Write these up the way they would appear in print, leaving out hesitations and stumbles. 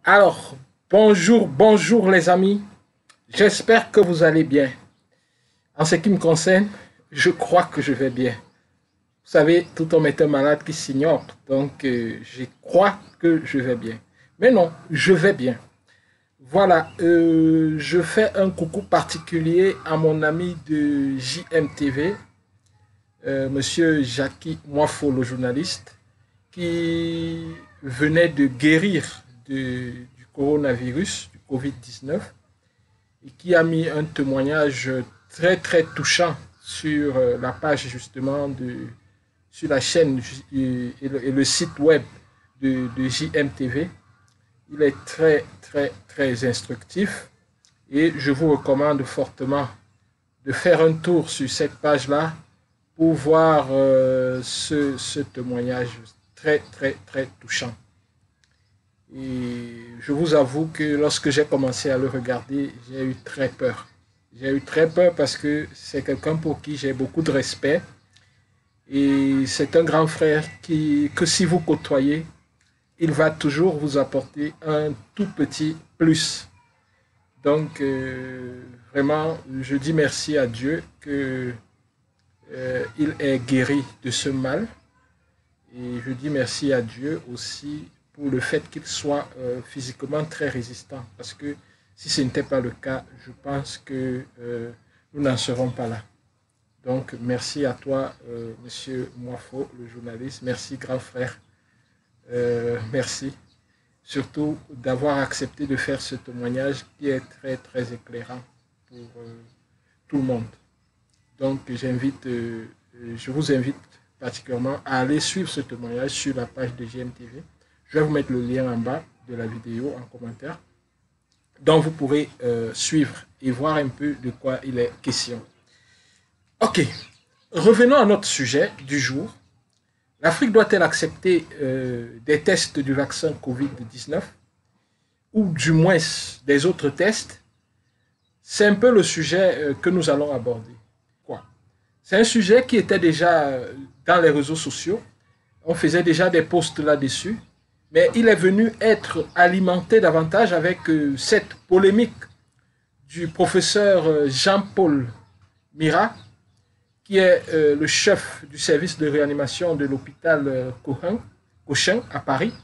Alors, bonjour les amis. J'espère que vous allez bien. En ce qui me concerne, je crois que je vais bien. Vous savez, tout homme est un malade qui s'ignore. Donc, je crois que je vais bien. Mais non, je vais bien. Voilà, je fais un coucou particulier à mon ami de JMTV, Monsieur Jackie Moifo, le journaliste, qui venait de guérir du coronavirus, du Covid-19, et qui a mis un témoignage très touchant sur la page justement sur la chaîne et le site web de JMTV. Il est très instructif et je vous recommande fortement de faire un tour sur cette page-là pour voir ce témoignage très touchant. Et je vous avoue que lorsque j'ai commencé à le regarder, j'ai eu très peur. J'ai eu très peur parce que c'est quelqu'un pour qui j'ai beaucoup de respect. Et c'est un grand frère que si vous côtoyez, il va toujours vous apporter un tout petit plus. Donc, vraiment, je dis merci à Dieu qu'il est guéri de ce mal. Et je dis merci à Dieu aussi pour le fait qu'il soit physiquement très résistant. Parce que si ce n'était pas le cas, je pense que nous n'en serons pas là. Donc, merci à toi, Monsieur Moifo, le journaliste. Merci, grand frère. Merci. Surtout d'avoir accepté de faire ce témoignage qui est très éclairant pour tout le monde. Donc, je vous invite particulièrement à aller suivre ce témoignage sur la page de GMTV. Je vais vous mettre le lien en bas de la vidéo en commentaire, donc vous pourrez suivre et voir un peu de quoi il est question. Ok, revenons à notre sujet du jour. L'Afrique doit-elle accepter des tests du vaccin Covid-19 ou du moins des autres tests? C'est un peu le sujet que nous allons aborder. C'est un sujet qui était déjà dans les réseaux sociaux. On faisait déjà des posts là-dessus. Mais il est venu être alimenté davantage avec cette polémique du professeur Jean-Paul Mira, qui est le chef du service de réanimation de l'hôpital Cochin à Paris,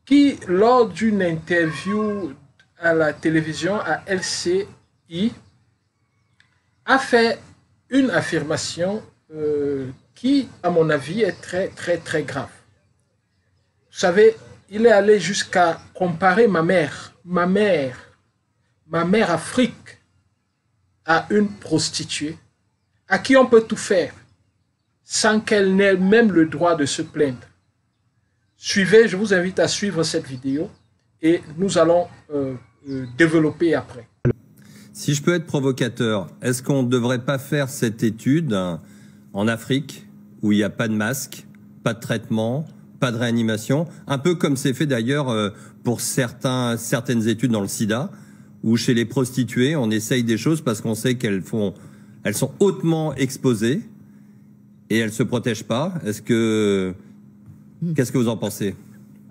qui, lors d'une interview à la télévision à LCI, a fait une affirmation qui, à mon avis, est très grave. Vous savez, il est allé jusqu'à comparer ma mère Afrique, à une prostituée, à qui on peut tout faire, sans qu'elle n'ait même le droit de se plaindre. Suivez, je vous invite à suivre cette vidéo et nous allons développer après. Si je peux être provocateur, est-ce qu'on ne devrait pas faire cette étude en Afrique où il n'y a pas de masque, pas de traitement, pas de réanimation, un peu comme c'est fait d'ailleurs pour certaines études dans le sida, où chez les prostituées, on essaye des choses parce qu'on sait qu'elles sont hautement exposées et elles ne se protègent pas. Qu'est-ce que vous en pensez ?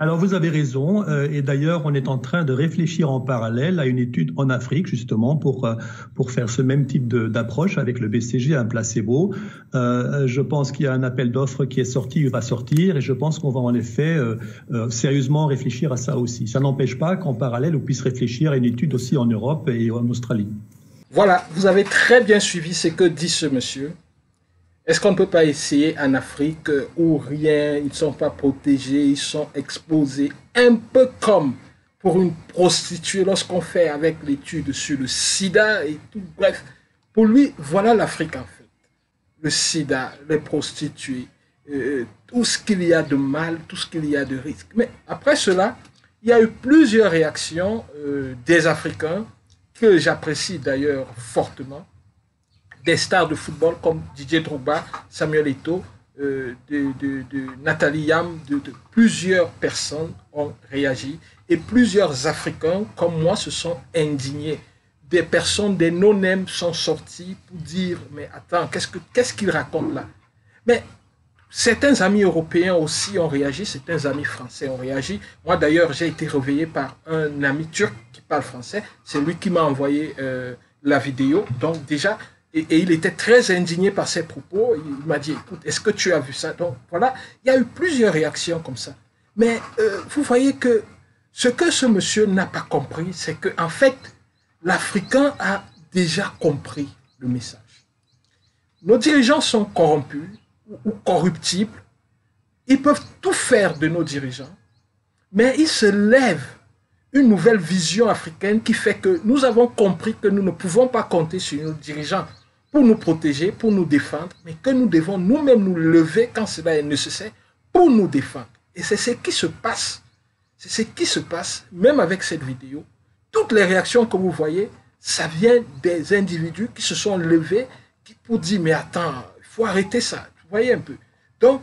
Alors, vous avez raison. Et d'ailleurs, on est en train de réfléchir en parallèle à une étude en Afrique, justement, pour faire ce même type d'approche avec le BCG, un placebo. Je pense qu'il y a un appel d'offres qui est sorti, il va sortir, et je pense qu'on va en effet sérieusement réfléchir à ça aussi. Ça n'empêche pas qu'en parallèle, on puisse réfléchir à une étude aussi en Europe et en Australie. Voilà, vous avez très bien suivi ce que dit ce monsieur. Est-ce qu'on ne peut pas essayer en Afrique où rien, ils ne sont pas protégés, ils sont exposés, un peu comme pour une prostituée lorsqu'on fait avec l'étude sur le sida et tout. Bref, pour lui, voilà l'Afrique en fait. Le sida, les prostituées, tout ce qu'il y a de mal, tout ce qu'il y a de risque. Mais après cela, il y a eu plusieurs réactions des Africains que j'apprécie d'ailleurs fortement. Des stars de football comme Didier Drogba, Samuel Eto'o, Nathalie Yam, de plusieurs personnes ont réagi et plusieurs Africains comme moi se sont indignés. Des personnes, des no-names sont sortis pour dire mais attends, qu'est-ce qu'il raconte là? Mais certains amis européens aussi ont réagi, certains amis français ont réagi. Moi d'ailleurs, j'ai été réveillé par un ami turc qui parle français. C'est lui qui m'a envoyé la vidéo. Donc déjà, et il était très indigné par ses propos. Il m'a dit, écoute, est-ce que tu as vu ça? Donc voilà, il y a eu plusieurs réactions comme ça. Mais vous voyez que ce que ce monsieur n'a pas compris, c'est qu'en fait, l'Africain a déjà compris le message. Nos dirigeants sont corrompus ou corruptibles. Ils peuvent tout faire de nos dirigeants, mais il se lève une nouvelle vision africaine qui fait que nous avons compris que nous ne pouvons pas compter sur nos dirigeants pour nous protéger, pour nous défendre, mais que nous devons nous-mêmes nous lever quand cela est nécessaire pour nous défendre. Et c'est ce qui se passe. C'est ce qui se passe, même avec cette vidéo. Toutes les réactions que vous voyez, ça vient des individus qui se sont levés pour dire, mais attends, il faut arrêter ça. Vous voyez un peu. Donc,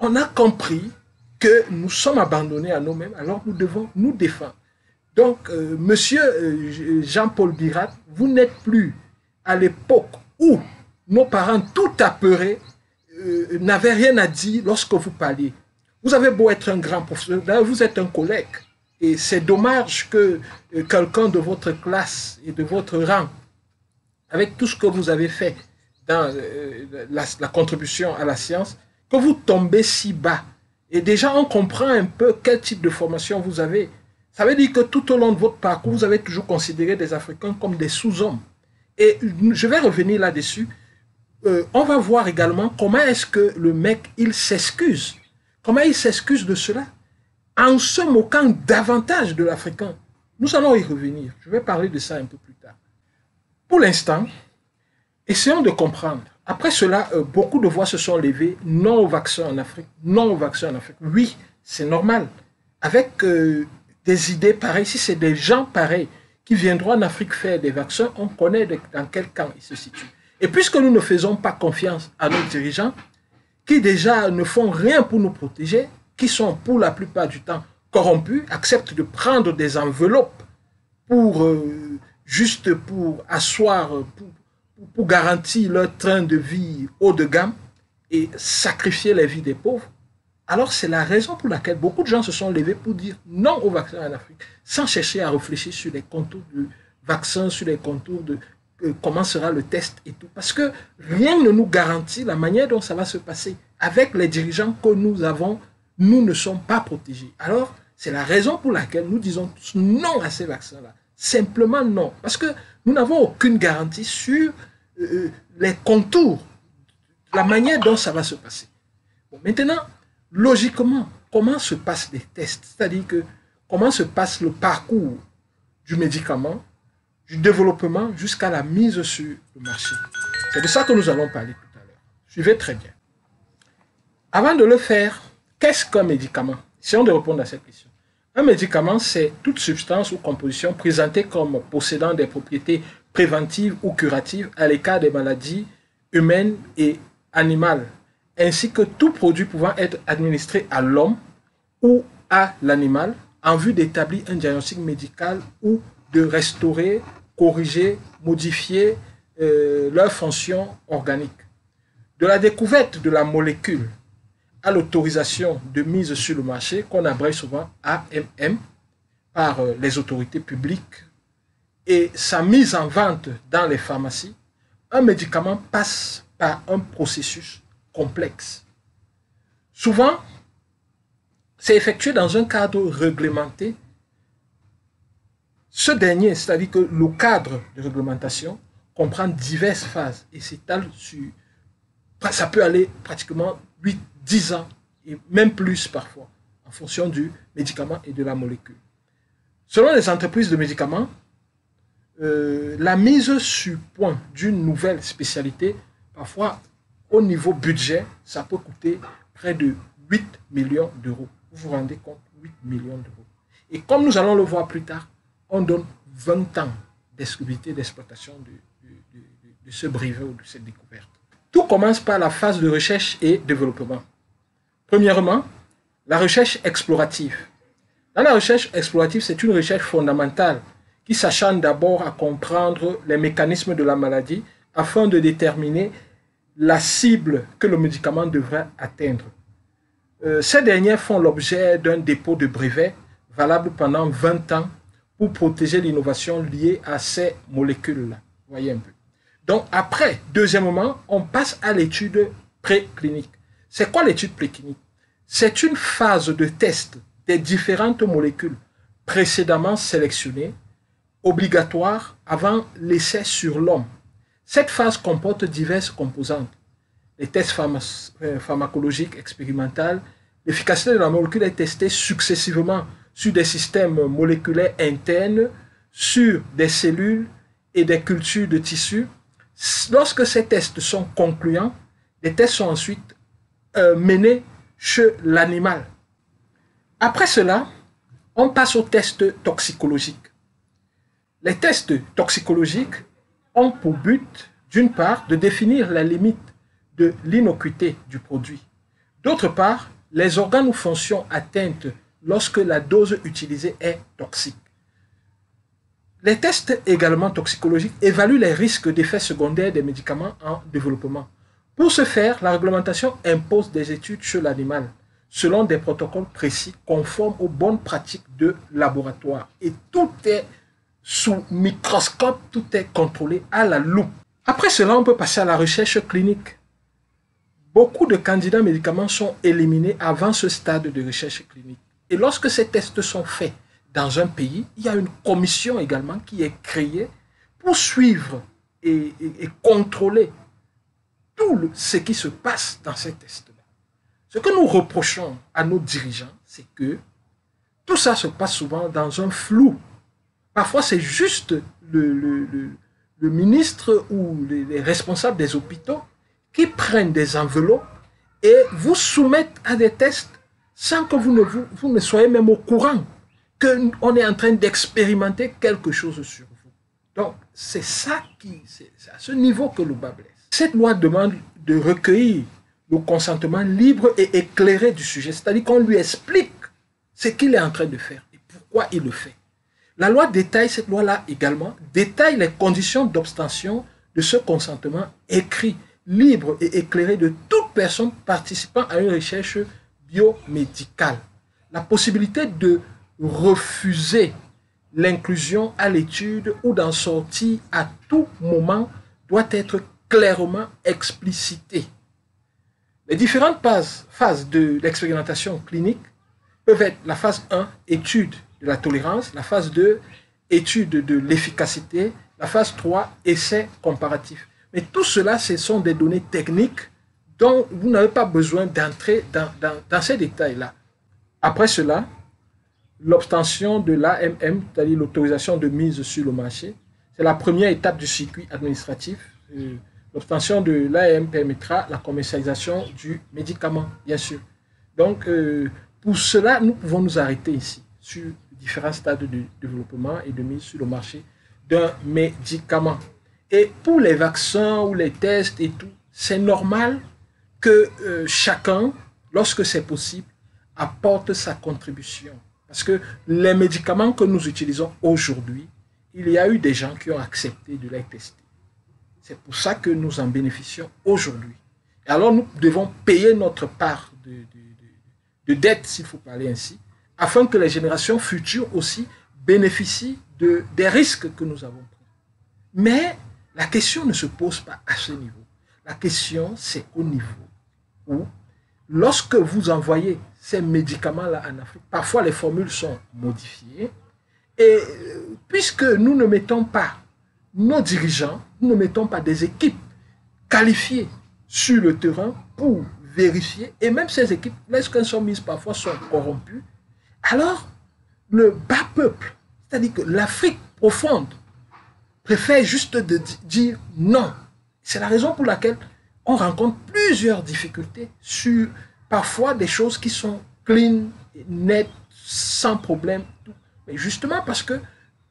on a compris que nous sommes abandonnés à nous-mêmes, alors nous devons nous défendre. Donc, monsieur Jean-Paul Birat, vous n'êtes plus à l'époque où nos parents, tout apeurés, n'avaient rien à dire lorsque vous parliez. Vous avez beau être un grand professeur, vous êtes un collègue. Et c'est dommage que quelqu'un de votre classe et de votre rang, avec tout ce que vous avez fait dans la contribution à la science, que vous tombez si bas. Et déjà, on comprend un peu quel type de formation vous avez. Ça veut dire que tout au long de votre parcours, vous avez toujours considéré des Africains comme des sous-hommes. Et je vais revenir là-dessus. On va voir également comment est-ce que le mec, il s'excuse. Comment il s'excuse de cela? En se moquant davantage de l'Africain. Nous allons y revenir. Je vais parler de ça un peu plus tard. Pour l'instant, essayons de comprendre. Après cela, beaucoup de voix se sont levées. Non au vaccin en Afrique. Non au vaccin en Afrique. Oui, c'est normal. Avec des idées pareilles, si c'est des gens pareils qui viendront en Afrique faire des vaccins, on connaît dans quel camp ils se situent. Et puisque nous ne faisons pas confiance à nos dirigeants, qui déjà ne font rien pour nous protéger, qui sont pour la plupart du temps corrompus, acceptent de prendre des enveloppes juste pour asseoir, pour garantir leur train de vie haut de gamme et sacrifier les vies des pauvres, alors c'est la raison pour laquelle beaucoup de gens se sont levés pour dire non au vaccin en Afrique, sans chercher à réfléchir sur les contours du vaccin, sur les contours de comment sera le test et tout. Parce que rien ne nous garantit la manière dont ça va se passer. Avec les dirigeants que nous avons, nous ne sommes pas protégés. Alors, c'est la raison pour laquelle nous disons non à ces vaccins-là. Simplement non. Parce que nous n'avons aucune garantie sur les contours, la manière dont ça va se passer. Bon, maintenant, logiquement, comment se passent les tests? C'est-à-dire que comment se passe le parcours du médicament, du développement jusqu'à la mise sur le marché. C'est de ça que nous allons parler tout à l'heure. Suivez très bien. Avant de le faire, qu'est-ce qu'un médicament? Essayons de répondre à cette question. Un médicament, c'est toute substance ou composition présentée comme possédant des propriétés préventives ou curatives à l'égard des maladies humaines et animales, ainsi que tout produit pouvant être administré à l'homme ou à l'animal en vue d'établir un diagnostic médical ou de restaurer, corriger, modifier leur fonction organique. De la découverte de la molécule à l'autorisation de mise sur le marché, qu'on abrège souvent AMM, par les autorités publiques, et sa mise en vente dans les pharmacies, un médicament passe par un processus complexe. Souvent, c'est effectué dans un cadre réglementé. Ce dernier, c'est-à-dire que le cadre de réglementation, comprend diverses phases et s'étale sur, ça peut aller pratiquement 8-10 ans, et même plus parfois, en fonction du médicament et de la molécule. Selon les entreprises de médicaments, la mise sur point d'une nouvelle spécialité, parfois au niveau budget, ça peut coûter près de 8 millions d'euros. Vous vous rendez compte, 8 millions d'euros. Et comme nous allons le voir plus tard, on donne 20 ans d'exclusivité d'exploitation de ce brevet ou de cette découverte. Tout commence par la phase de recherche et développement. Premièrement, la recherche explorative. Dans la recherche explorative, c'est une recherche fondamentale qui s'acharne d'abord à comprendre les mécanismes de la maladie afin de déterminer la cible que le médicament devrait atteindre. Ces dernières font l'objet d'un dépôt de brevet valable pendant 20 ans pour protéger l'innovation liée à ces molécules-là. Voyez un peu. Donc après, deuxièmement, on passe à l'étude préclinique. C'est quoi l'étude préclinique? C'est une phase de test des différentes molécules précédemment sélectionnées, obligatoire avant l'essai sur l'homme. Cette phase comporte diverses composantes. Les tests pharmacologiques expérimentaux, l'efficacité de la molécule est testée successivement sur des systèmes moléculaires internes, sur des cellules et des cultures de tissus. Lorsque ces tests sont concluants, les tests sont ensuite menés chez l'animal. Après cela, on passe aux tests toxicologiques. Les tests toxicologiques ont pour but, d'une part, de définir la limite de l'innocuité du produit. D'autre part, les organes ou fonctions atteintes lorsque la dose utilisée est toxique. Les tests également toxicologiques évaluent les risques d'effets secondaires des médicaments en développement. Pour ce faire, la réglementation impose des études sur l'animal, selon des protocoles précis conformes aux bonnes pratiques de laboratoire. Et tout est sous microscope, tout est contrôlé à la loupe. Après cela, on peut passer à la recherche clinique. Beaucoup de candidats médicaments sont éliminés avant ce stade de recherche clinique. Et lorsque ces tests sont faits dans un pays, il y a une commission également qui est créée pour suivre et contrôler tout ce qui se passe dans ces tests-là. Ce que nous reprochons à nos dirigeants, c'est que tout ça se passe souvent dans un flou. Parfois, c'est juste le ministre ou les responsables des hôpitaux qui prennent des enveloppes et vous soumettent à des tests sans que vous ne soyez même au courant qu'on est en train d'expérimenter quelque chose sur vous. Donc, c'est à ce niveau que le bas blesse. Cette loi demande de recueillir le consentement libre et éclairé du sujet, c'est-à-dire qu'on lui explique ce qu'il est en train de faire et pourquoi il le fait. La loi détaille, cette loi-là également, détaille les conditions d'obtention de ce consentement écrit, libre et éclairé de toute personne participant à une recherche biomédicale. La possibilité de refuser l'inclusion à l'étude ou d'en sortir à tout moment doit être clairement explicitée. Les différentes phases de l'expérimentation clinique peuvent être la phase 1, étude de la tolérance, la phase 2, étude de l'efficacité, la phase 3, essai comparatif. Mais tout cela, ce sont des données techniques dont vous n'avez pas besoin d'entrer dans ces détails-là. Après cela, l'obtention de l'AMM, c'est-à-dire l'autorisation de mise sur le marché, c'est la première étape du circuit administratif. L'obtention de l'AMM permettra la commercialisation du médicament, bien sûr. Donc, pour cela, nous pouvons nous arrêter ici, sur différents stades de développement et de mise sur le marché d'un médicament. Et pour les vaccins ou les tests et tout, c'est normal que chacun, lorsque c'est possible, apporte sa contribution. Parce que les médicaments que nous utilisons aujourd'hui, il y a eu des gens qui ont accepté de les tester. C'est pour ça que nous en bénéficions aujourd'hui. Et alors nous devons payer notre part de dette, s'il faut parler ainsi, afin que les générations futures aussi bénéficient des risques que nous avons pris. Mais la question ne se pose pas à ce niveau. La question, c'est au niveau où, lorsque vous envoyez ces médicaments-là en Afrique, parfois les formules sont modifiées, et puisque nous ne mettons pas nos dirigeants, nous ne mettons pas des équipes qualifiées sur le terrain pour vérifier, et même ces équipes, lorsqu'elles sont mises parfois, sont corrompues, alors le bas peuple, c'est-à-dire que l'Afrique profonde, préfère juste de dire non. C'est la raison pour laquelle on rencontre plusieurs difficultés sur parfois des choses qui sont clean, nettes, sans problème. Mais justement parce que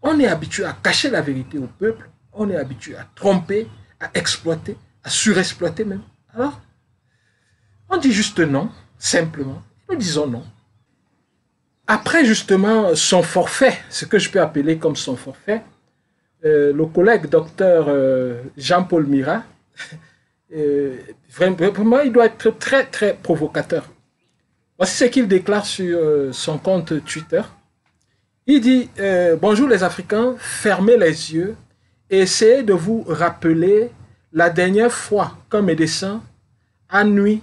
on est habitué à cacher la vérité au peuple, on est habitué à tromper, à exploiter, à surexploiter même. Alors, on dit juste non, simplement. Nous disons non. Après justement son forfait, ce que je peux appeler comme son forfait, le collègue docteur Jean-Paul Mira, Vraiment, il doit être très, très provocateur. Voici ce qu'il déclare sur son compte Twitter. Il dit bonjour les Africains, fermez les yeux et essayez de vous rappeler la dernière fois qu'un médecin a nui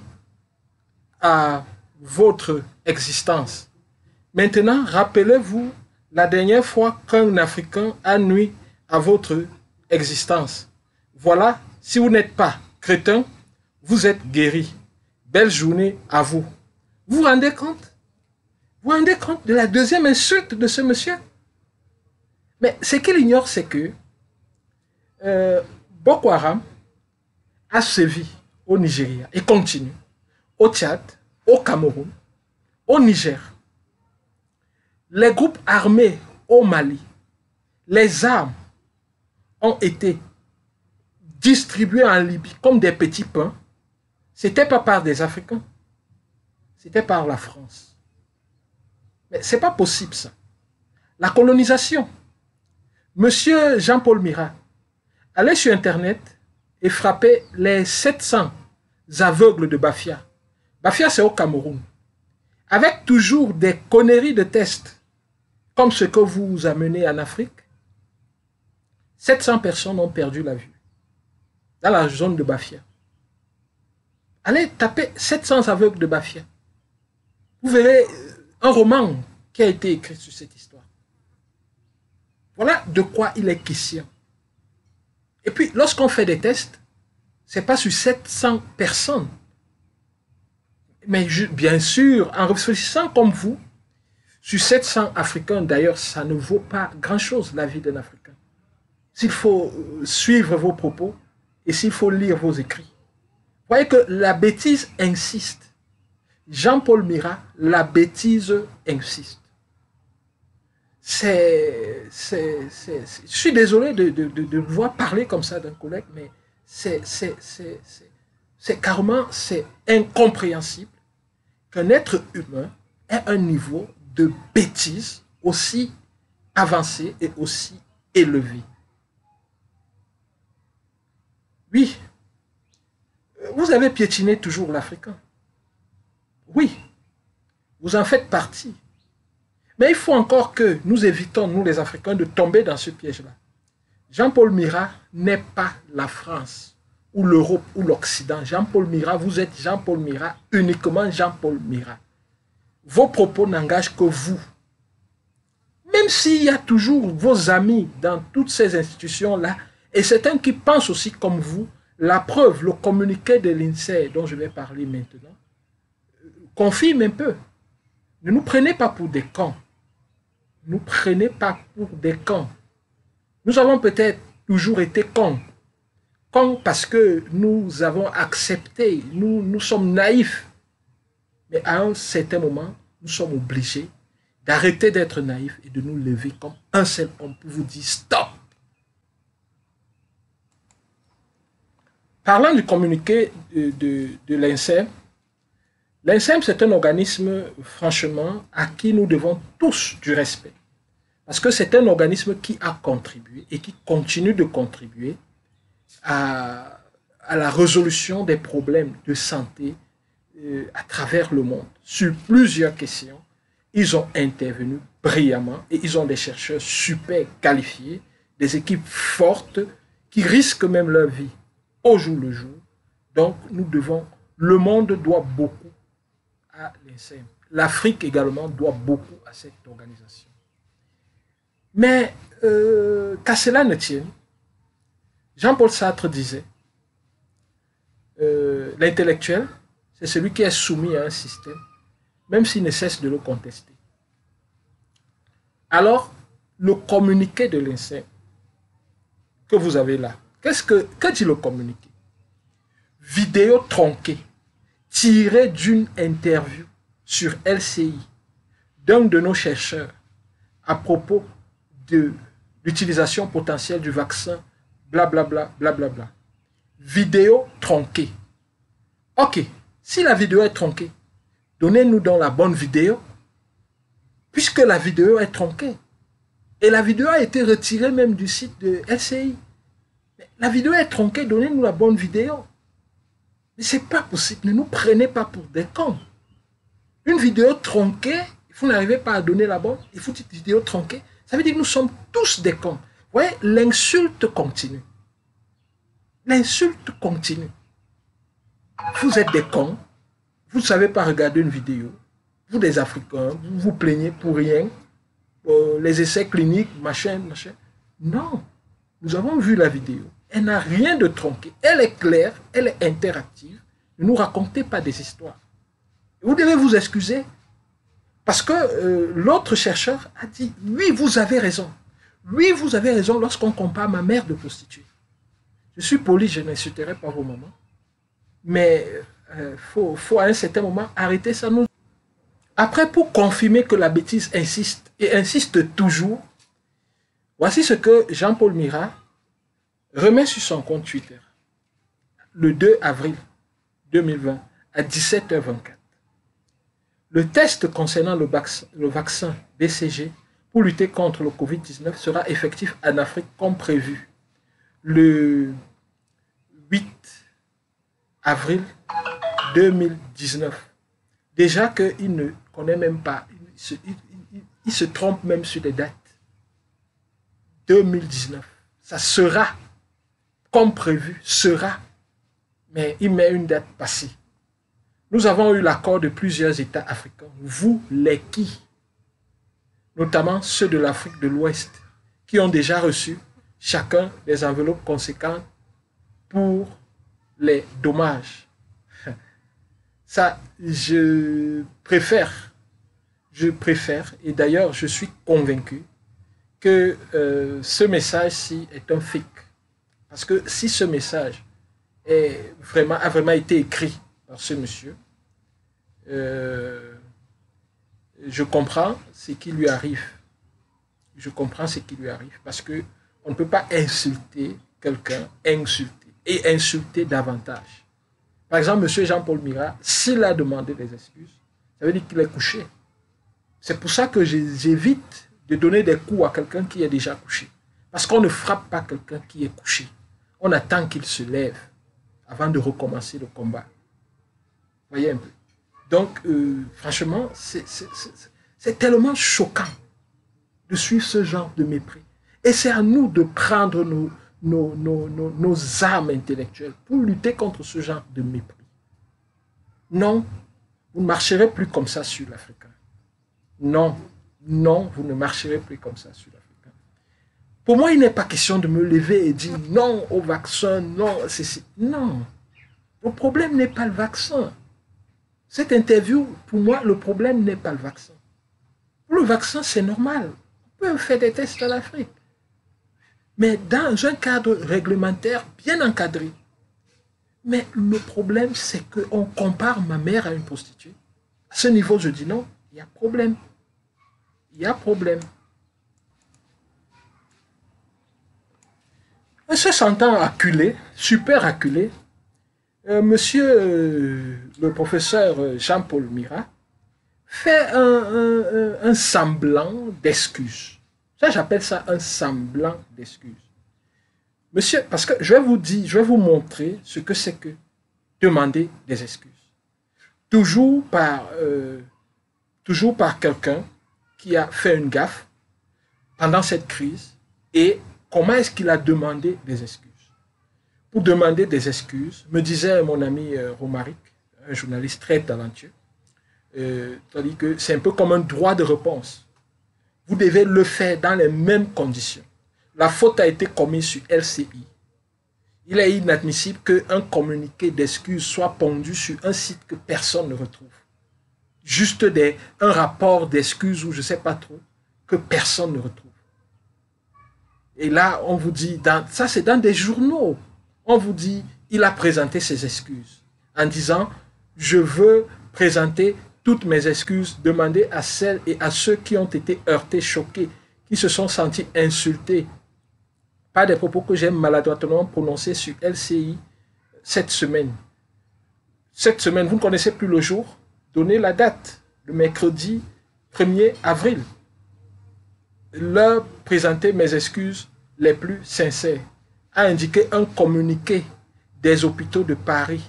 à votre existence. Maintenant, rappelez-vous la dernière fois qu'un Africain a nui à votre existence. Voilà, si vous n'êtes pas crétin, vous êtes guéri. Belle journée à vous. Vous vous rendez compte? Vous vous rendez compte de la deuxième insulte de ce monsieur? Mais ce qu'il ignore, c'est que Boko Haram a sévi au Nigeria et continue, au Tchad, au Cameroun, au Niger. Les groupes armés au Mali, les armes ont été distribuées en Libye comme des petits pains. Ce n'était pas par des Africains, c'était par la France. Mais ce n'est pas possible ça. La colonisation. Monsieur Jean-Paul Mira allait sur Internet et frappait les 700 aveugles de Bafia. Bafia, c'est au Cameroun. Avec toujours des conneries de tests, comme ce que vous amenez en Afrique. 700 personnes ont perdu la vue dans la zone de Bafia. Allez taper 700 aveugles de Bafia. Vous verrez un roman qui a été écrit sur cette histoire. Voilà de quoi il est question. Et puis, lorsqu'on fait des tests, ce n'est pas sur 700 personnes. Mais bien sûr, en réfléchissant comme vous, sur 700 Africains, d'ailleurs, ça ne vaut pas grand-chose, la vie d'un Africain. S'il faut suivre vos propos et s'il faut lire vos écrits. Vous voyez que la bêtise insiste. Jean-Paul Mira, la bêtise insiste. Je suis désolé de voir parler comme ça d'un collègue, mais c'est carrément incompréhensible qu'un être humain ait un niveau de bêtise aussi avancé et aussi élevé. Oui, vous avez piétiné toujours l'Africain. Oui, vous en faites partie. Mais il faut encore que nous évitons, nous les Africains, de tomber dans ce piège-là. Jean-Paul Mira n'est pas la France, ou l'Europe, ou l'Occident. Jean-Paul Mira, vous êtes Jean-Paul Mira, uniquement Jean-Paul Mira. Vos propos n'engagent que vous. Même s'il y a toujours vos amis dans toutes ces institutions-là, et certains qui pensent aussi comme vous, la preuve, le communiqué de l'INSEE dont je vais parler maintenant, confirme un peu. Ne nous prenez pas pour des cons. Ne nous prenez pas pour des cons. Nous avons peut-être toujours été cons. Cons parce que nous avons accepté, nous sommes naïfs. Mais à un certain moment, nous sommes obligés d'arrêter d'être naïfs et de nous lever comme un seul homme pour vous dire stop. Parlant du communiqué de l'INSEE, l'INSEE, c'est un organisme, franchement, à qui nous devons tous du respect. Parce que c'est un organisme qui a contribué et qui continue de contribuer à la résolution des problèmes de santé à travers le monde. Sur plusieurs questions, ils ont intervenu brillamment et ils ont des chercheurs super qualifiés, des équipes fortes qui risquent même leur vie au jour le jour. Donc, nous devons, le monde doit beaucoup à l'INSEE. L'Afrique également doit beaucoup à cette organisation. Mais qu'à cela ne tienne, Jean-Paul Sartre disait, l'intellectuel, c'est celui qui est soumis à un système, même s'il ne cesse de le contester. Alors, le communiqué de l'INSEE que vous avez là, que dit le communiqué? Vidéo tronquée, tirée d'une interview sur LCI d'un de nos chercheurs à propos de l'utilisation potentielle du vaccin, blablabla, blablabla. Vidéo tronquée. Ok, si la vidéo est tronquée, donnez-nous donc la bonne vidéo, puisque la vidéo est tronquée. Et la vidéo a été retirée même du site de LCI. La vidéo est tronquée, donnez-nous la bonne vidéo. C'est pas possible. Ne nous prenez pas pour des cons. Une vidéo tronquée, vous n'arrivez pas à donner la bonne, il faut une vidéo tronquée. Ça veut dire que nous sommes tous des cons. Vous voyez, l'insulte continue. L'insulte continue. Vous êtes des cons. Vous ne savez pas regarder une vidéo. Vous, des Africains, vous vous plaignez pour rien. Les essais cliniques, machin, machin. Non. Nous avons vu la vidéo. Elle n'a rien de tronqué. Elle est claire, elle est interactive. Ne nous racontez pas des histoires. Vous devez vous excuser. Parce que l'autre chercheur a dit, oui, vous avez raison. Oui, vous avez raison lorsqu'on compare ma mère de prostituée. Je suis poli, je n'insulterai pas vos mamans. Mais faut à un certain moment arrêter ça. Après, pour confirmer que la bêtise insiste, et insiste toujours, voici ce que Jean-Paul Mira remet sur son compte Twitter le 2 avril 2020 à 17h24. Le test concernant le vaccin BCG pour lutter contre le Covid-19 sera effectif en Afrique comme prévu le 8 avril 2019. Déjà qu'il ne connaît même pas, il se trompe même sur les dates. 2019, ça sera comme prévu, sera, mais il met une date passée. Nous avons eu l'accord de plusieurs États africains, vous les qui, notamment ceux de l'Afrique de l'Ouest, qui ont déjà reçu chacun des enveloppes conséquentes pour les dommages. Ça, je préfère, et d'ailleurs je suis convaincu que ce message-ci est un fake. Parce que si ce message a vraiment été écrit par ce monsieur, je comprends ce qui lui arrive. Je comprends ce qui lui arrive parce que on ne peut pas insulter quelqu'un, insulter davantage. Par exemple, M. Jean-Paul Mira, s'il a demandé des excuses, ça veut dire qu'il est couché. C'est pour ça que j'évite de donner des coups à quelqu'un qui est déjà couché. Parce qu'on ne frappe pas quelqu'un qui est couché. On attend qu'il se lève avant de recommencer le combat. Vous voyez un peu. Donc, franchement, c'est tellement choquant de suivre ce genre de mépris. Et c'est à nous de prendre nos armes intellectuelles pour lutter contre ce genre de mépris. Non, vous ne marcherez plus comme ça sur l'Africain. Non, non, vous ne marcherez plus comme ça sur l'Africain. Pour moi, il n'est pas question de me lever et dire non au vaccin, non. Non, le problème n'est pas le vaccin. Cette interview, pour moi, le problème n'est pas le vaccin. Pour le vaccin, c'est normal. On peut faire des tests en Afrique. Mais dans un cadre réglementaire bien encadré. Mais le problème, c'est qu'on compare ma mère à une prostituée. À ce niveau, je dis non, il y a problème. Il y a problème. Se sentant acculé, super acculé, monsieur le professeur Jean-Paul Mira fait un semblant d'excuse. Ça, j'appelle ça un semblant d'excuse. Monsieur, parce que je vais vous montrer ce que c'est que demander des excuses. Toujours par quelqu'un qui a fait une gaffe pendant cette crise et comment est-ce qu'il a demandé des excuses. Pour demander des excuses, me disait mon ami Romaric, un journaliste très talentueux, tandis que c'est un peu comme un droit de réponse. Vous devez le faire dans les mêmes conditions. La faute a été commise sur LCI. Il est inadmissible qu'un communiqué d'excuses soit pondu sur un site que personne ne retrouve. Juste un rapport d'excuses ou je ne sais pas trop, que personne ne retrouve. Et là, on vous dit, ça c'est dans des journaux, on vous dit, il a présenté ses excuses en disant, je veux présenter toutes mes excuses, demander à celles et à ceux qui ont été heurtés, choqués, qui se sont sentis insultés par des propos que j'ai maladroitement prononcés sur LCI cette semaine. Cette semaine, vous ne connaissez plus le jour, donnez la date, le mercredi 1er avril. Leur présenter mes excuses les plus sincères, a indiqué un communiqué des hôpitaux de Paris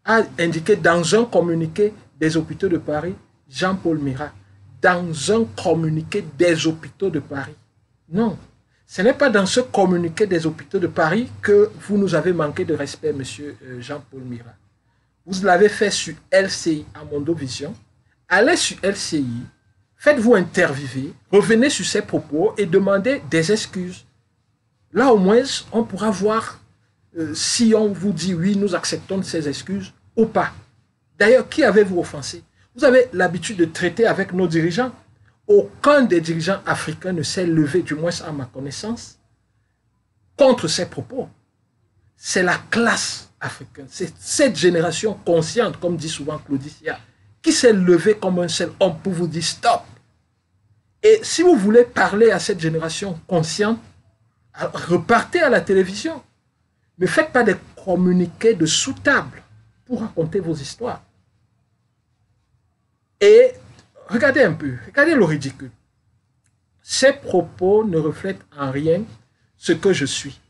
a indiqué dans un communiqué des hôpitaux de Paris, Jean-Paul Mirat, dans un communiqué des hôpitaux de Paris. Non, ce n'est pas dans ce communiqué des hôpitaux de Paris que vous nous avez manqué de respect, monsieur Jean-Paul Mirat. Vous l'avez fait sur LCI à Mondovision. Allez sur LCI, faites-vous interviewer, revenez sur ces propos et demandez des excuses. Là, au moins, on pourra voir si on vous dit oui, nous acceptons ces excuses ou pas. D'ailleurs, qui avez-vous offensé? Vous avez l'habitude de traiter avec nos dirigeants. Aucun des dirigeants africains ne s'est levé, du moins à ma connaissance, contre ces propos. C'est la classe africaine, c'est cette génération consciente, comme dit souvent Claudicia, qui s'est levée comme un seul homme pour vous dire stop. Et si vous voulez parler à cette génération consciente, repartez à la télévision. Ne faites pas des communiqués de sous-table pour raconter vos histoires. Et regardez un peu, regardez le ridicule. Ces propos ne reflètent en rien ce que je suis,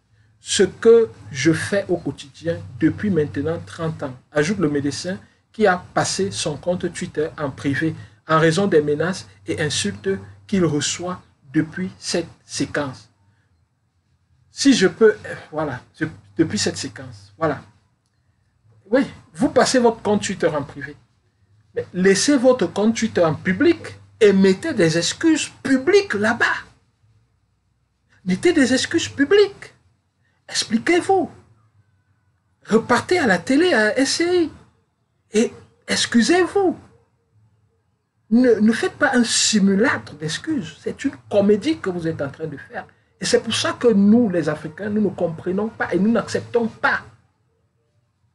ce que je fais au quotidien depuis maintenant 30 ans, ajoute le médecin qui a passé son compte Twitter en privé en raison des menaces et insultes qu'il reçoit depuis cette séquence. Si je peux, voilà, depuis cette séquence, voilà. Oui, vous passez votre compte Twitter en privé. Mais laissez votre compte Twitter en public et mettez des excuses publiques là-bas. Mettez des excuses publiques. Expliquez-vous. Repartez à la télé, à SCI. Et excusez-vous. Ne faites pas un simulacre d'excuses. C'est une comédie que vous êtes en train de faire. Et c'est pour ça que nous, les Africains, nous ne comprenons pas et nous n'acceptons pas.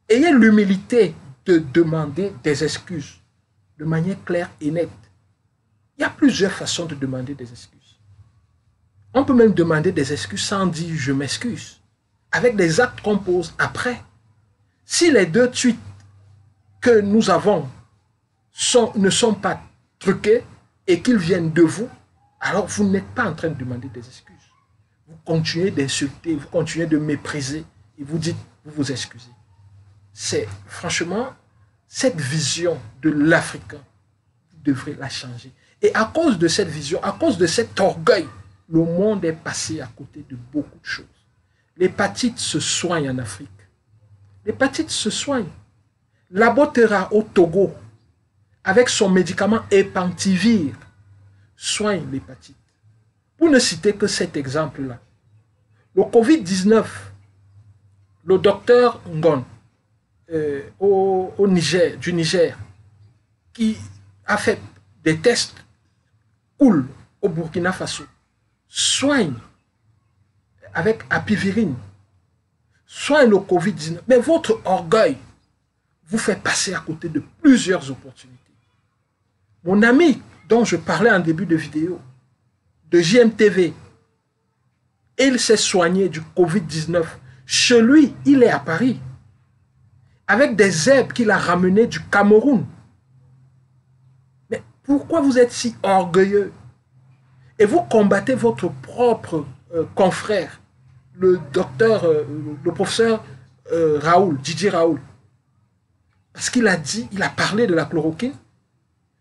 Ayez l'humilité de demander des excuses de manière claire et nette. Il y a plusieurs façons de demander des excuses. On peut même demander des excuses sans dire « je m'excuse », avec des actes qu'on pose après. Si les deux tweets que nous avons ne sont pas truqués et qu'ils viennent de vous, alors vous n'êtes pas en train de demander des excuses. Vous continuez d'insulter, vous continuez de mépriser et vous dites, vous vous excusez. C'est franchement, cette vision de l'Africain, vous devrez la changer. Et à cause de cette vision, à cause de cet orgueil, le monde est passé à côté de beaucoup de choses. L'hépatite se soigne en Afrique. L'hépatite se soigne. Labotera au Togo, avec son médicament Epantivir, soigne l'hépatite. Pour ne citer que cet exemple-là, le Covid-19, le docteur Ngon, au Niger, du Niger, qui a fait des tests cool au Burkina Faso, soigne avec apivirine, soigne le Covid-19. Mais votre orgueil vous fait passer à côté de plusieurs opportunités. Mon ami dont je parlais en début de vidéo, de JMTV, il s'est soigné du Covid-19. Chez lui, il est à Paris, avec des herbes qu'il a ramenées du Cameroun. Mais pourquoi vous êtes si orgueilleux? Et vous combattez votre propre confrère, le docteur, le professeur Raoul, Didier Raoul. Parce qu'il a dit, il a parlé de la chloroquine,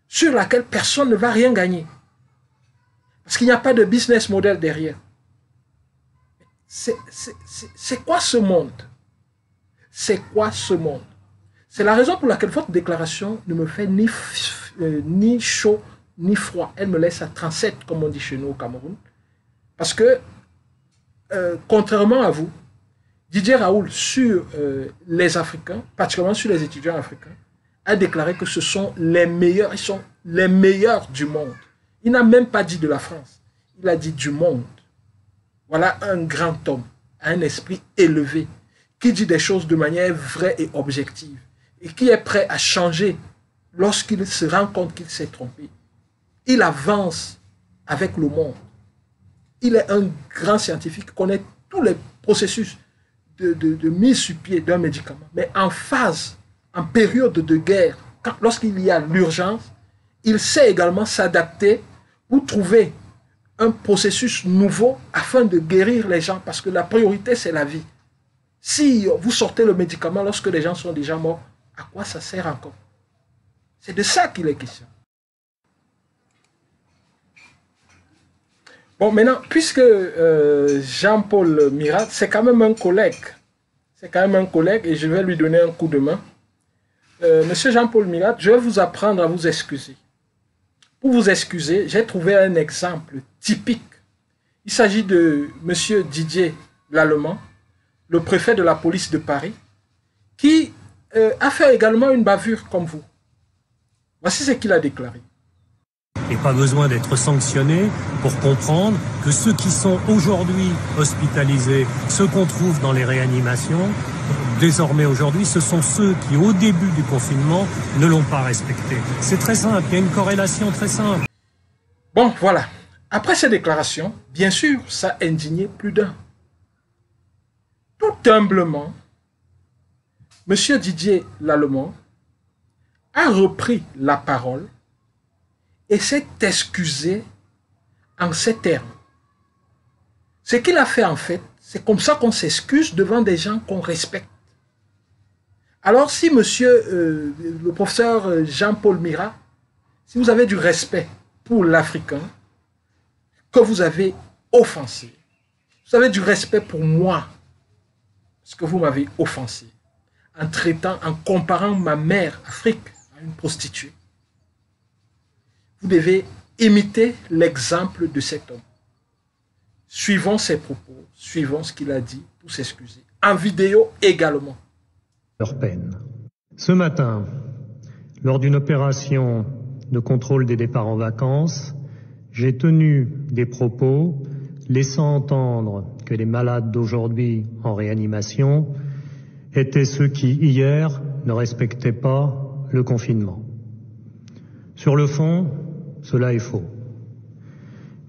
sur laquelle personne ne va rien gagner. Parce qu'il n'y a pas de business model derrière. C'est quoi ce monde? C'est quoi ce monde? C'est la raison pour laquelle votre déclaration ne me fait ni chaud ni froid. Elle me laisse à 37, comme on dit chez nous au Cameroun. Parce que, contrairement à vous, Didier Raoul, sur les Africains, particulièrement sur les étudiants africains, a déclaré que ce sont les meilleurs, ils sont les meilleurs du monde. Il n'a même pas dit de la France, il a dit du monde. Voilà un grand homme, un esprit élevé, qui dit des choses de manière vraie et objective, et qui est prêt à changer lorsqu'il se rend compte qu'il s'est trompé. Il avance avec le monde. Il est un grand scientifique, qui connaît tous les processus de mise sur pied d'un médicament. Mais en phase, en période de guerre, lorsqu'il y a l'urgence, il sait également s'adapter pour trouver un processus nouveau afin de guérir les gens, parce que la priorité, c'est la vie. Si vous sortez le médicament lorsque les gens sont déjà morts, À quoi ça sert encore? C'est de ça qu'il est question. Bon, maintenant, puisque Jean-Paul Mirat, c'est quand même un collègue. C'est quand même un collègue et je vais lui donner un coup de main. Monsieur Jean-Paul Mirat, je vais vous apprendre à vous excuser. Pour vous excuser, j'ai trouvé un exemple typique. Il s'agit de monsieur Didier Lallement, le préfet de la police de Paris, qui a fait également une bavure comme vous. Voici ce qu'il a déclaré. Et pas besoin d'être sanctionné pour comprendre que ceux qui sont aujourd'hui hospitalisés, ceux qu'on trouve dans les réanimations, désormais aujourd'hui, ce sont ceux qui, au début du confinement, ne l'ont pas respecté. C'est très simple, il y a une corrélation très simple. Bon, voilà. Après ces déclarations, bien sûr, ça a indigné plus d'un. Tout humblement, M. Didier Lallement a repris la parole et s'est excusé en ces termes. Ce qu'il a fait en fait, c'est comme ça qu'on s'excuse devant des gens qu'on respecte. Alors si le professeur Jean-Paul Mirat, si vous avez du respect pour l'Africain, que vous avez offensé, vous avez du respect pour moi, parce que vous m'avez offensé, en comparant ma mère Afrique à une prostituée. Vous devez imiter l'exemple de cet homme. Suivons ses propos, suivons ce qu'il a dit pour s'excuser. En vidéo également. Leur peine. Ce matin, lors d'une opération de contrôle des départs en vacances, j'ai tenu des propos laissant entendre que les malades d'aujourd'hui en réanimation étaient ceux qui, hier, ne respectaient pas le confinement. Sur le fond, cela est faux.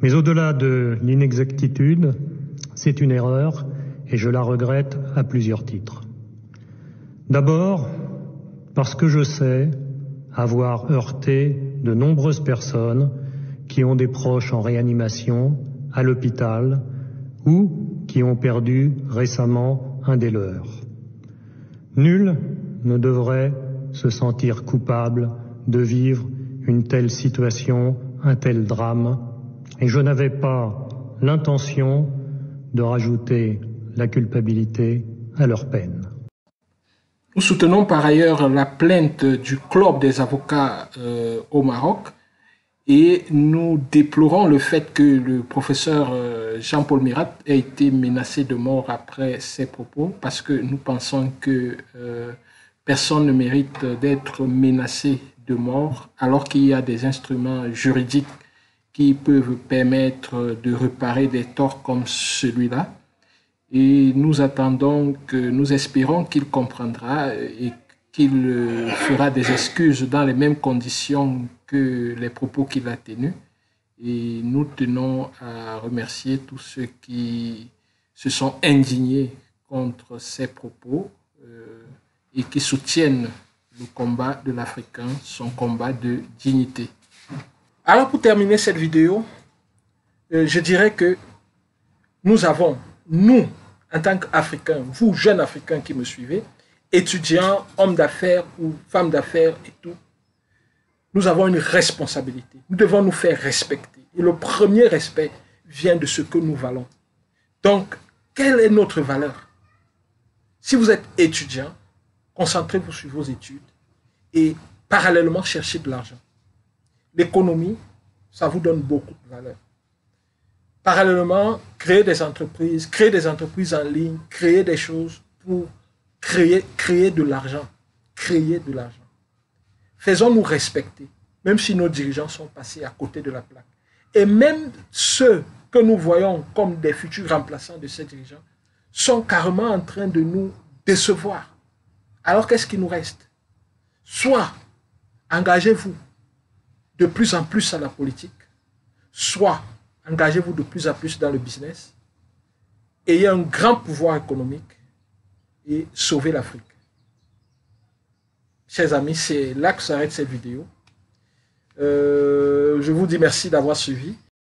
Mais au-delà de l'inexactitude, c'est une erreur et je la regrette à plusieurs titres. D'abord, parce que je sais avoir heurté de nombreuses personnes qui ont des proches en réanimation, à l'hôpital, ou qui ont perdu récemment un des leurs. Nul ne devrait se sentir coupable de vivre une telle situation, un tel drame, et je n'avais pas l'intention de rajouter la culpabilité à leur peine. Nous soutenons par ailleurs la plainte du Club des avocats au Maroc et nous déplorons le fait que le professeur Jean-Paul Mirat ait été menacé de mort après ses propos parce que nous pensons que personne ne mérite d'être menacé de mort alors qu'il y a des instruments juridiques qui peuvent permettre de réparer des torts comme celui-là. Et nous attendons nous espérons qu'il comprendra et qu'il fera des excuses dans les mêmes conditions que les propos qu'il a tenus. Et nous tenons à remercier tous ceux qui se sont indignés contre ces propos et qui soutiennent le combat de l'Africain, son combat de dignité. Alors pour terminer cette vidéo, je dirais que nous avons, nous, en tant qu'Africains, vous jeunes Africains qui me suivez, étudiants, hommes d'affaires ou femmes d'affaires et tout, nous avons une responsabilité. Nous devons nous faire respecter. Et le premier respect vient de ce que nous valons. Donc, quelle est notre valeur? Si vous êtes étudiant, concentrez-vous sur vos études et parallèlement cherchez de l'argent. L'économie, ça vous donne beaucoup de valeur. Parallèlement, créer des entreprises en ligne, créer des choses pour créer de l'argent. Créer de l'argent. Faisons-nous respecter, même si nos dirigeants sont passés à côté de la plaque. Et même ceux que nous voyons comme des futurs remplaçants de ces dirigeants sont carrément en train de nous décevoir. Alors qu'est-ce qui nous reste? Soit engagez-vous de plus en plus à la politique, soit engagez-vous de plus en plus dans le business, ayez un grand pouvoir économique et sauvez l'Afrique. Chers amis, c'est là que s'arrête cette vidéo. Je vous dis merci d'avoir suivi.